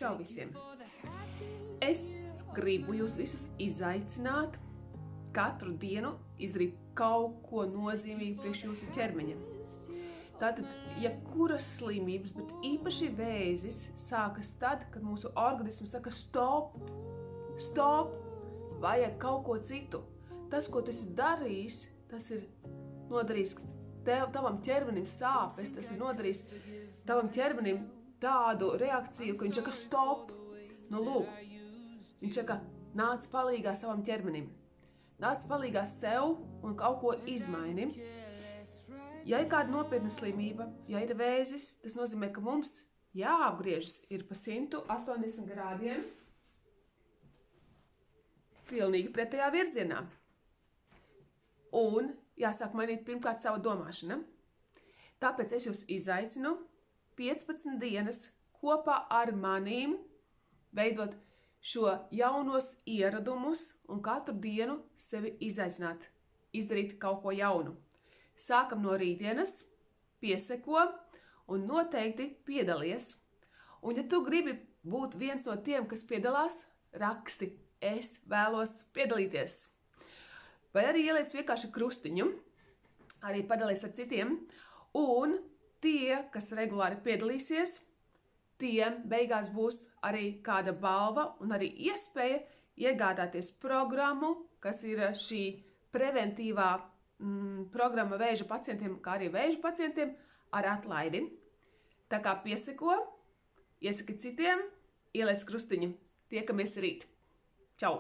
Čau visiem! Es gribu jūs visus izaicināt katru dienu izdarīt kaut ko nozīmīgu priekš jūsu ķermeņa. Tātad, ja kuras slimības, bet īpaši vēzis, sākas tad, kad mūsu organisms saka stop, vajag kaut ko citu. Tas, ko tu esi darījis, tas ir nodarījis tavam ķermenim sāpes, tas ir nodarījis tavam ķermenim tādu reakciju, ka viņš saka stop. Nu lūk, viņš saka, nāc palīgā savam ķermenim. Nāc palīgā sev un kaut ko izmaini. Ja ir kāda nopietna slimība, ja ir vēzis, tas nozīmē, ka mums jāapgriežas ir pa 180 grādiem pilnīgi pretējā virzienā. Un jāsāk mainīt pirmkārt savu domāšanu. Tāpēc es jūs izaicinu 15 dienas kopā ar manīm veidot šo jaunos ieradumus un katru dienu sevi izaicināt, izdarīt kaut ko jaunu. Sākam no rītdienas, pieseko un noteikti piedalies. Un ja tu gribi būt viens no tiem, kas piedalās, raksti, es vēlos piedalīties. Vai arī ieliec vienkārši krustiņu, arī padalies ar citiem, un tie, kas regulāri piedalīsies, tiem beigās būs arī kāda balva un arī iespēja iegādāties programmu, kas ir šī preventīvā programma vēža pacientiem, kā arī vēža pacientiem ar atlaidi. Tā kā pieseko, iesaki citiem, ieliec krustiņu. Tiekamies rīt. Čau!